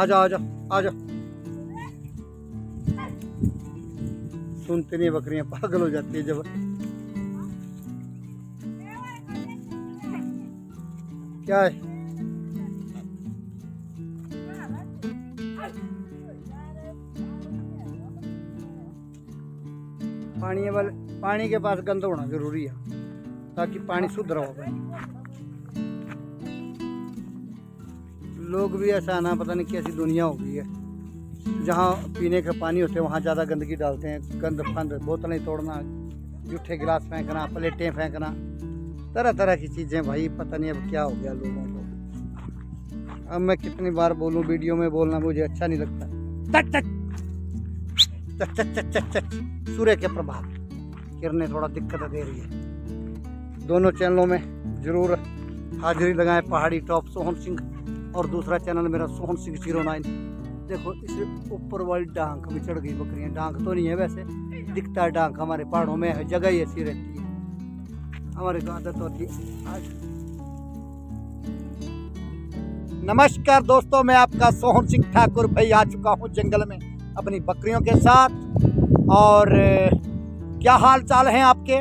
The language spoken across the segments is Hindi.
आ जाओ आ जाओ आ जाओ। सुनते नहीं बकरियां पागल हो जाती है जब। क्या है? पानी के पास गंदा होना जरूरी है ताकि पानी शुद्ध रहो। लोग भी ऐसा ना, पता नहीं कैसी दुनिया हो गई है, जहाँ पीने का पानी होते हैं वहाँ ज़्यादा गंदगी डालते हैं। गंद फंद, बोतलें तोड़ना, जूठे गिलास फेंकना, प्लेटें फेंकना, तरह तरह की चीज़ें। भाई पता नहीं अब क्या हो गया लोगों को। अब मैं कितनी बार बोलूँ, वीडियो में बोलना मुझे अच्छा नहीं लगता। चक चक चक चक चक चक चक। सूर्य के प्रभाव, किरणें थोड़ा दिक्कत दे रही है। दोनों चैनलों में ज़रूर हाजिरी लगाएं। पहाड़ी टॉप सोहन सिंह और दूसरा चैनल मेरा सोहन सिंह 09। देखो इस ऊपर वाली डांग भी चढ़ गई बकरियां। डांग तो नहीं है वैसे, दिखता है डांग। हमारे पहाड़ों में है, जगह ही ऐसी रहती है, हमारे को आदत होती है। नमस्कार दोस्तों, मैं आपका सोहन सिंह ठाकुर भाई आ चुका हूँ जंगल में अपनी बकरियों के साथ। और क्या हाल चाल हैं आपके?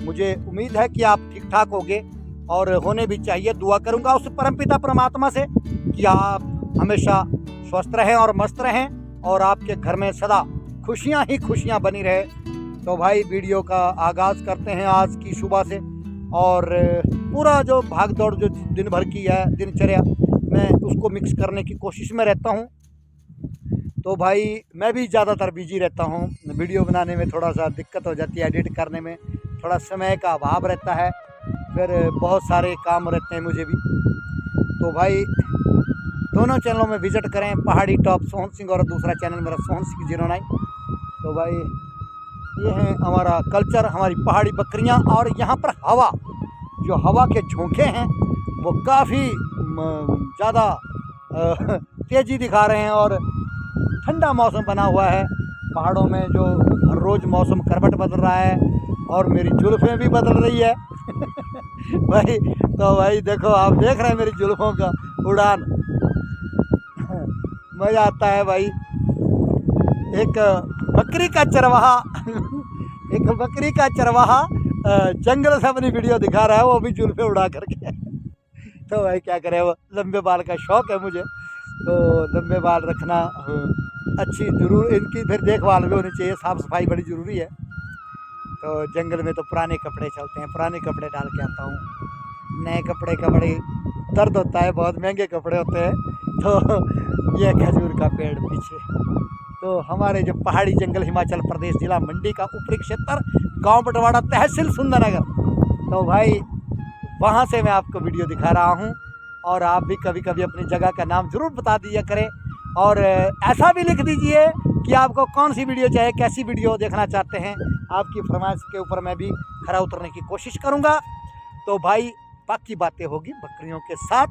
मुझे उम्मीद है कि आप ठीक ठाक होंगे और होने भी चाहिए। दुआ करूंगा उस परमपिता परमात्मा से कि आप हमेशा स्वस्थ रहें और मस्त रहें और आपके घर में सदा खुशियां ही खुशियां बनी रहे। तो भाई वीडियो का आगाज़ करते हैं आज की सुबह से। और पूरा जो भाग दौड़ जो दिन भर की है दिनचर्या, मैं उसको मिक्स करने की कोशिश में रहता हूँ। तो भाई मैं भी ज़्यादातर बिजी रहता हूँ। वीडियो बनाने में थोड़ा सा दिक्कत हो जाती है, एडिट करने में थोड़ा समय का अभाव रहता है, फिर बहुत सारे काम रहते हैं मुझे भी। तो भाई दोनों चैनलों में विजिट करें, पहाड़ी टॉप सोहन सिंह और दूसरा चैनल मेरा सोहन सिंह 09। तो भाई ये है हमारा कल्चर, हमारी पहाड़ी बकरियां। और यहाँ पर हवा, जो हवा के झोंके हैं वो काफ़ी ज़्यादा तेज़ी दिखा रहे हैं और ठंडा मौसम बना हुआ है पहाड़ों में। जो हर रोज़ मौसम करवट बदल रहा है और मेरी जुल्फ़ें भी बदल रही है भाई। तो भाई देखो, आप देख रहे हैं मेरी जुल्फ़ों का उड़ान, मज़ा आता है भाई। एक बकरी का चरवाहा एक बकरी का चरवाहा जंगल से अपनी वीडियो दिखा रहा है, वो भी जुल्फ़ें उड़ा करके। तो भाई क्या करें, वो लंबे बाल का शौक़ है मुझे, तो लंबे बाल रखना अच्छी जरूर, इनकी फिर देखभाल भी होनी चाहिए, साफ़ सफाई बड़ी ज़रूरी है। तो जंगल में तो पुराने कपड़े चलते हैं, पुराने कपड़े डाल के आता हूँ। नए कपड़े का बड़ी दर्द होता है, बहुत महंगे कपड़े होते हैं। तो ये खजूर का पेड़ पीछे, तो हमारे जो पहाड़ी जंगल हिमाचल प्रदेश, जिला मंडी का ऊपरी क्षेत्र, गांव बटवाड़ा, तहसील सुंदरनगर। तो भाई वहाँ से मैं आपको वीडियो दिखा रहा हूँ। और आप भी कभी कभी अपनी जगह का नाम ज़रूर बता दिया करें और ऐसा भी लिख दीजिए कि आपको कौन सी वीडियो चाहिए, कैसी वीडियो देखना चाहते हैं। आपकी फरमाइश के ऊपर मैं भी खरा उतरने की कोशिश करूँगा। तो भाई बाकी बातें होगी बकरियों के साथ,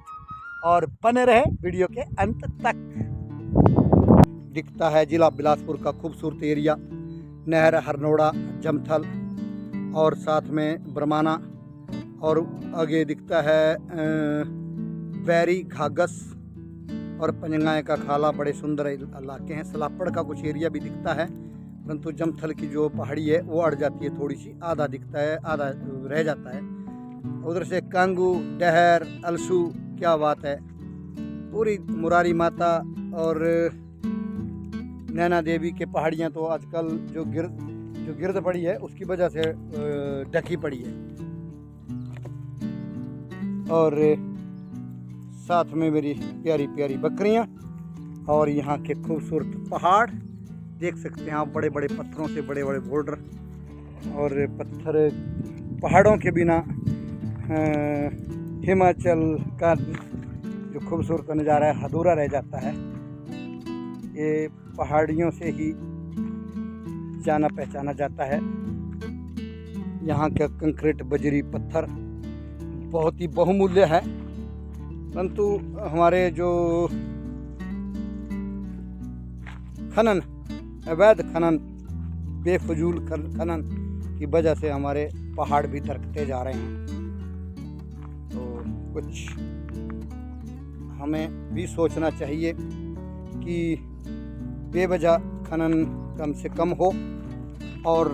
और बने रहे वीडियो के अंत तक। दिखता है जिला बिलासपुर का खूबसूरत एरिया, नहर, हरनोड़ा, जमथल और साथ में ब्रह्माना, और आगे दिखता है बैरी, घाघस और पंजंगाए का खाला। बड़े सुंदर इलाके हैं। सलापड़ का कुछ एरिया भी दिखता है, परंतु जमथल की जो पहाड़ी है वो अड़ जाती है थोड़ी सी, आधा दिखता है, आधा रह जाता है। उधर से कांगू, डहर, अलसू, क्या बात है। पूरी मुरारी माता और नैना देवी के पहाड़ियाँ तो आजकल जो गिरद पड़ी है उसकी वजह से ढकी पड़ी है। और साथ में मेरी प्यारी प्यारी बकरियां और यहाँ के खूबसूरत पहाड़ देख सकते हैं आप। बड़े बड़े पत्थरों से बड़े बड़े बोल्डर, और पत्थर पहाड़ों के बिना हिमाचल का जो खूबसूरत नज़ारा है अधूरा रह जाता है। ये पहाड़ियों से ही जाना पहचाना जाता है। यहाँ का कंक्रीट, बजरी, पत्थर बहुत ही बहुमूल्य है, परंतु हमारे जो खनन, अवैध खनन, बेफजूल खनन की वजह से हमारे पहाड़ भी दरकते जा रहे हैं। तो कुछ हमें भी सोचना चाहिए कि बेवजह खनन कम से कम हो और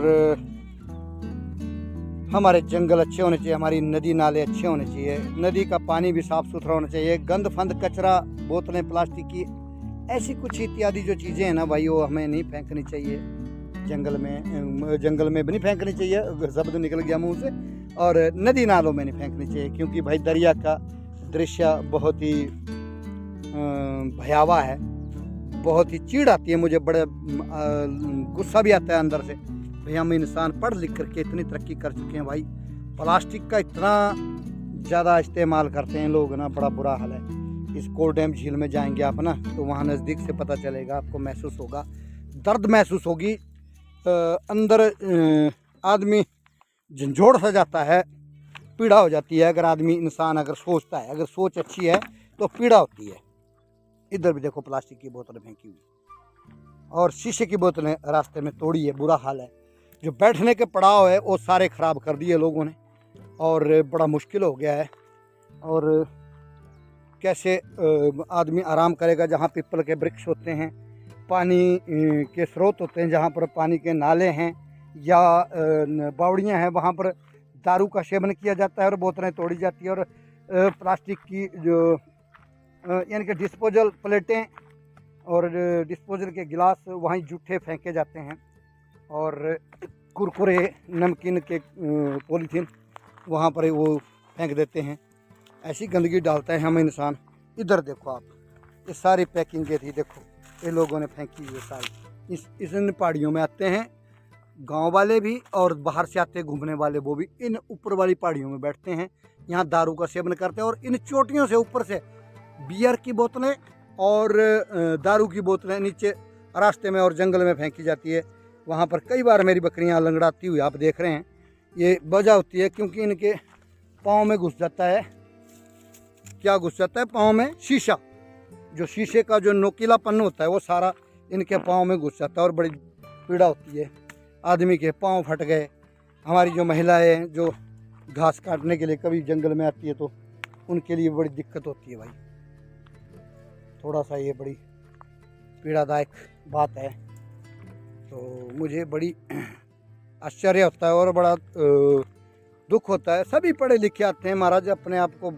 हमारे जंगल अच्छे होने चाहिए, हमारी नदी नाले अच्छे होने चाहिए, नदी का पानी भी साफ़ सुथरा होना चाहिए। गंद फंद कचरा, बोतलें प्लास्टिक की, ऐसी कुछ इत्यादि जो चीज़ें हैं ना भाई, वो हमें नहीं फेंकनी चाहिए जंगल में भी नहीं फेंकनी चाहिए, शब्द निकल गया मुंह से, और नदी नालों में नहीं फेंकनी चाहिए, क्योंकि भाई दरिया का दृश्य बहुत ही भयावह है। बहुत ही चिढ़ आती है मुझे, बड़े गुस्सा भी आता है अंदर से। भाई हम इंसान पढ़ लिख करके इतनी तरक्की कर चुके हैं भाई, प्लास्टिक का इतना ज़्यादा इस्तेमाल करते हैं लोग ना, बड़ा बुरा हाल है। इस कोल झील में जाएंगे आप ना, तो वहाँ नज़दीक से पता चलेगा, आपको महसूस होगा, दर्द महसूस होगी अंदर। आदमी झंझोड़ सा जाता है, पीड़ा हो जाती है। अगर आदमी इंसान अगर सोचता है, अगर सोच अच्छी है तो पीड़ा होती है। इधर भी देखो प्लास्टिक की बोतलें फेंकी हुई और शीशे की बोतलें रास्ते में तोड़ी है, बुरा हाल है। जो बैठने के पड़ाव है वो सारे ख़राब कर दिए लोगों ने और बड़ा मुश्किल हो गया है। और कैसे आदमी आराम करेगा जहाँ पीपल के वृक्ष होते हैं, पानी के स्रोत होते हैं, जहाँ पर पानी के नाले हैं या बावड़ियाँ हैं, वहाँ पर दारू का सेवन किया जाता है और बोतलें तोड़ी जाती है। और प्लास्टिक की जो यानी कि डिस्पोजल प्लेटें और डिस्पोजल के गिलास वहीं जूठे फेंके जाते हैं और कुरकुरे नमकीन के पॉलीथीन वहाँ पर वो फेंक देते हैं। ऐसी गंदगी डालता है हम इंसान। इधर देखो आप, ये सारी पैकिंग थी, देखो ये लोगों ने फेंकी हुई सारी। इन पहाड़ियों में आते हैं गांव वाले भी और बाहर से आते हैं घूमने वाले, वो भी इन ऊपर वाली पहाड़ियों में बैठते हैं, यहाँ दारू का सेवन करते हैं और इन चोटियों से ऊपर से बियर की बोतलें और दारू की बोतलें नीचे रास्ते में और जंगल में फेंकी जाती है। वहाँ पर कई बार मेरी बकरियाँ लंगड़ाती हुई आप देख रहे हैं। ये वजह होती है क्योंकि इनके पाँव में घुस जाता है, क्या घुस जाता है पाँव में, शीशा। जो शीशे का जो नोकीलापन होता है वो सारा इनके पाँव में घुस जाता है और बड़ी पीड़ा होती है। आदमी के पाँव फट गए। हमारी जो महिलाएं जो घास काटने के लिए कभी जंगल में आती है तो उनके लिए बड़ी दिक्कत होती है भाई। थोड़ा सा ये बड़ी पीड़ादायक बात है। तो मुझे बड़ी आश्चर्य होता है और बड़ा दुख होता है। सभी पढ़े लिखे आते हैं महाराज, अपने आप को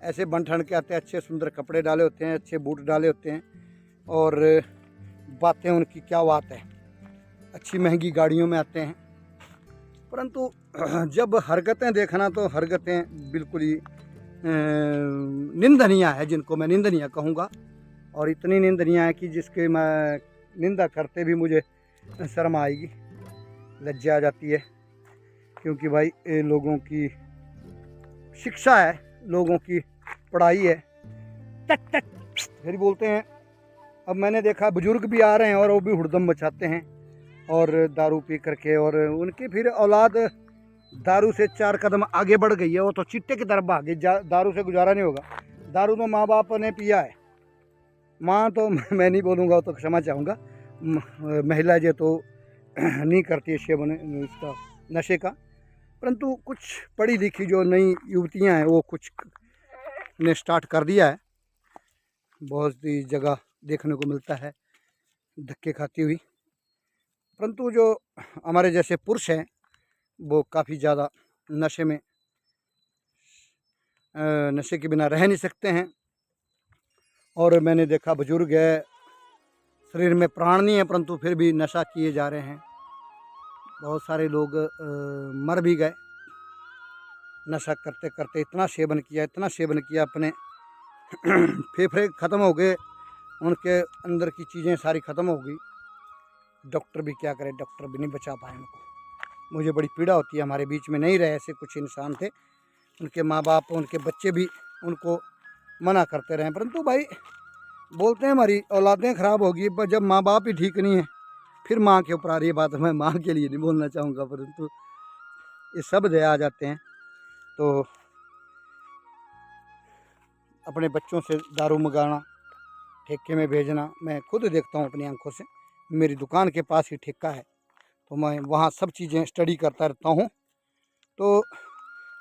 ऐसे बन ठन के आते हैं, अच्छे सुंदर कपड़े डाले होते हैं, अच्छे बूट डाले होते हैं और बातें उनकी क्या बात है, अच्छी महंगी गाड़ियों में आते हैं। परंतु जब हरकतें देखना तो हरकतें बिल्कुल ही निंदनीय है, जिनको मैं निंदनीय कहूँगा। और इतनी निंदनीय है कि जिसके मैं निंदा करते भी मुझे शर्म आएगी, लज्जा आ जाती है। क्योंकि भाई ये लोगों की शिक्षा है, लोगों की पढ़ाई है। तक तक फिर बोलते हैं। अब मैंने देखा बुजुर्ग भी आ रहे हैं और वो भी हुड़दम मचाते हैं और दारू पी करके, और उनकी फिर औलाद दारू से 4 कदम आगे बढ़ गई है। वो तो चिट्टे की तरफ भाग गई, दारू से गुजारा नहीं होगा। दारू तो माँ बाप ने पिया है, माँ तो मैं नहीं बोलूँगा, तो क्षमा चाहूँगा। महिला जो तो नहीं करती है सेवन इसका, नशे का। परंतु कुछ पढ़ी लिखी जो नई युवतियाँ हैं वो कुछ ने स्टार्ट कर दिया है। बहुत सी जगह देखने को मिलता है धक्के खाती हुई। परंतु जो हमारे जैसे पुरुष हैं वो काफ़ी ज़्यादा नशे में नशे के बिना रह नहीं सकते हैं। और मैंने देखा बुजुर्ग है, शरीर में प्राण नहीं है, परंतु फिर भी नशा किए जा रहे हैं। बहुत सारे लोग मर भी गए नशा करते करते। इतना सेवन किया अपने फेफड़े ख़त्म हो गए, उनके अंदर की चीज़ें सारी ख़त्म हो गई। डॉक्टर भी क्या करे, डॉक्टर भी नहीं बचा पाए उनको। मुझे बड़ी पीड़ा होती है। हमारे बीच में नहीं रहे ऐसे कुछ इंसान थे, उनके माँ बाप उनके बच्चे भी उनको मना करते रहे। परंतु भाई बोलते हैं हमारी औलादें ख़राब होगी, पर जब माँ बाप ही ठीक नहीं है फिर माँ के ऊपर आ रही है बात। मैं माँ के लिए नहीं बोलना चाहूँगा, परंतु ये शब्द आ जाते हैं। तो अपने बच्चों से दारू मंगाना, ठेके में भेजना, मैं खुद देखता हूँ अपनी आंखों से। मेरी दुकान के पास ही ठेका है तो मैं वहाँ सब चीज़ें स्टडी करता रहता हूँ। तो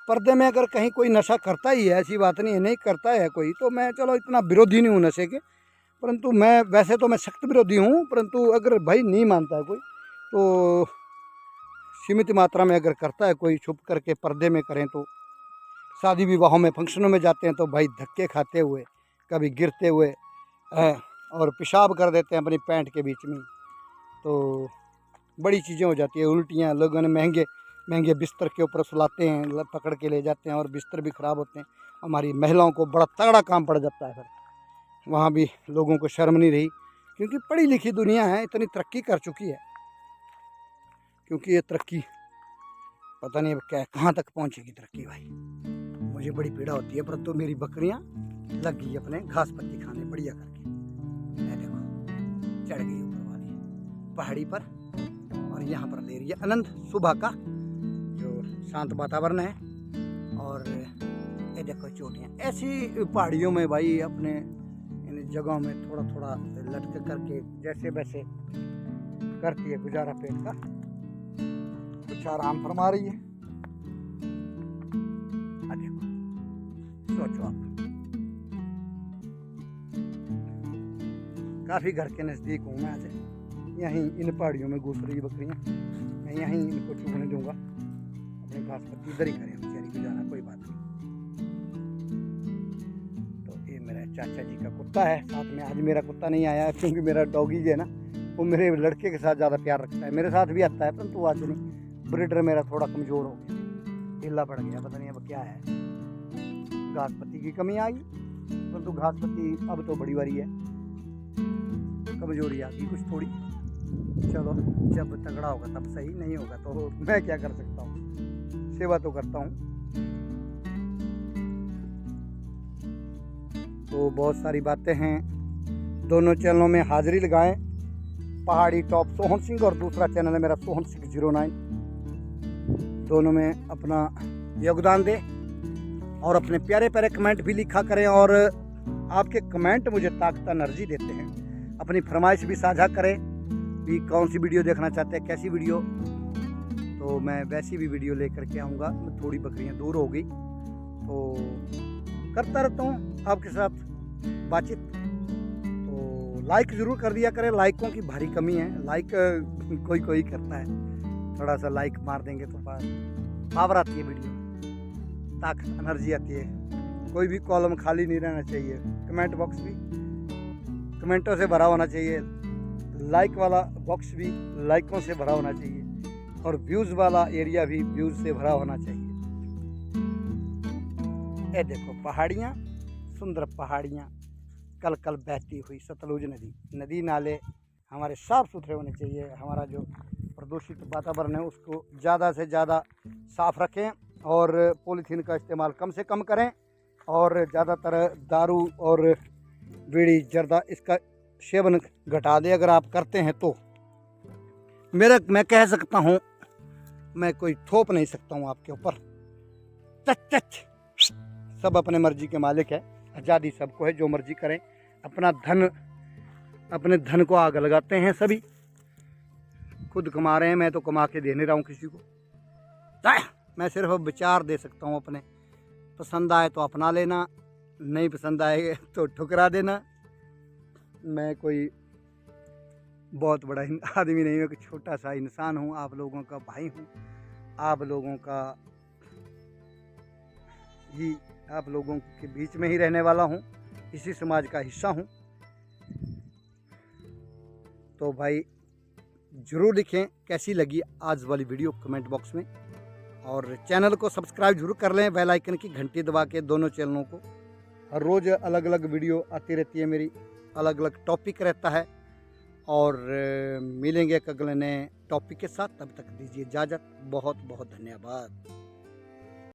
पर्दे में अगर कहीं कोई नशा करता ही है, ऐसी बात नहीं है नहीं करता है कोई, तो मैं चलो इतना विरोधी नहीं हूँ नशे के, परंतु मैं वैसे तो मैं सख्त विरोधी हूँ, परंतु अगर भाई नहीं मानता है कोई तो सीमित मात्रा में अगर करता है कोई, छुप करके पर्दे में करें तो। शादी विवाहों में फंक्शनों में जाते हैं तो भाई धक्के खाते हुए, कभी गिरते हुए और पेशाब कर देते हैं अपनी पैंट के बीच में, तो बड़ी चीज़ें हो जाती है, उल्टियाँ। लोगों ने महंगे महंगे बिस्तर के ऊपर सुलाते हैं, पकड़ के ले जाते हैं और बिस्तर भी ख़राब होते हैं। हमारी महिलाओं को बड़ा तगड़ा काम पड़ जाता है, फिर वहाँ भी लोगों को शर्म नहीं रही, क्योंकि पढ़ी लिखी दुनिया है, इतनी तरक्की कर चुकी है। क्योंकि ये तरक्की पता नहीं अब क्या कहाँ तक पहुँचेगी तरक्की भाई, मुझे बड़ी पीड़ा होती है। परंतु मेरी बकरियाँ लग गई अपने घास पत्ती खाने बढ़िया करके। मैं देखो चढ़ गई ऊपर वाली पहाड़ी पर और यहाँ पर ले रही है आनंद सुबह का, जो शांत वातावरण है। और ये देखो चोटियाँ ऐसी पहाड़ियों में भाई, अपने इन जगहों में थोड़ा थोड़ा लटक करके जैसे वैसे करती है गुजारा पेट का, कुछ आराम फरमा रही है। देखो सोचो आप, काफ़ी घर के नज़दीक हूँ मैं, आज यहीं इन पहाड़ियों में घुस रही बकरियाँ, मैं यहीं इनको चुगने दूंगा, अपनी घास पत्ती इधर ही करें बेचारी गुजारा, कोई बात नहीं। तो ये मेरा चाचा जी का कुत्ता है साथ में। आज मेरा कुत्ता नहीं आया क्योंकि मेरा डॉगी जो है ना, वो मेरे लड़के के साथ ज़्यादा प्यार रखता है, मेरे साथ भी आता है, परंतु आज नहीं। ब्रीडर मेरा थोड़ा कमज़ोर हो गया, ढीला पड़ गया, पता नहीं अब क्या है, घास पत्ती की कमी आ गई। परंतु घास पत्ती अब तो बड़ी बारी है, कमजोरी आ गई कुछ थोड़ी। चलो जब तगड़ा होगा तब सही, नहीं होगा तो मैं क्या कर सकता हूँ, सेवा तो करता हूँ। तो बहुत सारी बातें हैं, दोनों चैनलों में हाजिरी लगाएं, पहाड़ी टॉप सोहन सिंह और दूसरा चैनल है मेरा सोहन सिंह 09, दोनों में अपना योगदान दें और अपने प्यारे प्यारे कमेंट भी लिखा करें। और आपके कमेंट मुझे ताकत एनर्जी देते हैं। अपनी फरमाइश भी साझा करें कि कौन सी वीडियो देखना चाहते हैं, कैसी वीडियो, तो मैं वैसी भी वीडियो लेकर के आऊँगा। थोड़ी बकरियाँ दूर हो गई तो करता रहता हूँ आपके साथ बातचीत, तो लाइक ज़रूर कर दिया करें, लाइकों की भारी कमी है, लाइक कोई कोई करता है, थोड़ा सा लाइक मार देंगे तो पावर आती है वीडियो, ताकत एनर्जी आती है। कोई भी कॉलम खाली नहीं रहना चाहिए, कमेंट बॉक्स भी कमेंटों से भरा होना चाहिए, लाइक वाला बॉक्स भी लाइकों से भरा होना चाहिए, और व्यूज़ वाला एरिया भी व्यूज़ से भरा होना चाहिए। ये देखो पहाड़ियाँ, सुंदर पहाड़ियाँ, कल कल बहती हुई सतलुज नदी, नदी नाले हमारे साफ़ सुथरे होने चाहिए। हमारा जो प्रदूषित वातावरण है उसको ज़्यादा से ज़्यादा साफ़ रखें और पॉलीथीन का इस्तेमाल कम से कम करें, और ज़्यादातर दारू और बीड़ी जर्दा इसका सेवन घटा दें अगर आप करते हैं तो। मैं कह सकता हूँ, मैं कोई थोप नहीं सकता हूँ आपके ऊपर, टच सब अपने मर्जी के मालिक है, आज़ादी सबको है, जो मर्जी करें। अपने धन को आग लगाते हैं सभी, खुद कमा रहे हैं, मैं तो कमा के दे नहीं रहा हूँ किसी को। मैं सिर्फ विचार दे सकता हूँ अपने, पसंद आए तो अपना लेना, नहीं पसंद आए तो ठुकरा देना। मैं कोई बहुत बड़ा आदमी नहीं हूँ, एक छोटा सा इंसान हूँ, आप लोगों का भाई हूँ, आप लोगों का ही, आप लोगों के बीच में ही रहने वाला हूँ, इसी समाज का हिस्सा हूँ। तो भाई ज़रूर लिखें कैसी लगी आज वाली वीडियो कमेंट बॉक्स में, और चैनल को सब्सक्राइब जरूर कर लें, बेल आइकन की घंटी दबा के। दोनों चैनलों को हर रोज़ अलग अलग वीडियो आती रहती है मेरी, अलग अलग टॉपिक रहता है, और मिलेंगे एक अगले नए टॉपिक के साथ। तब तक दीजिए इजाज़त, बहुत बहुत धन्यवाद।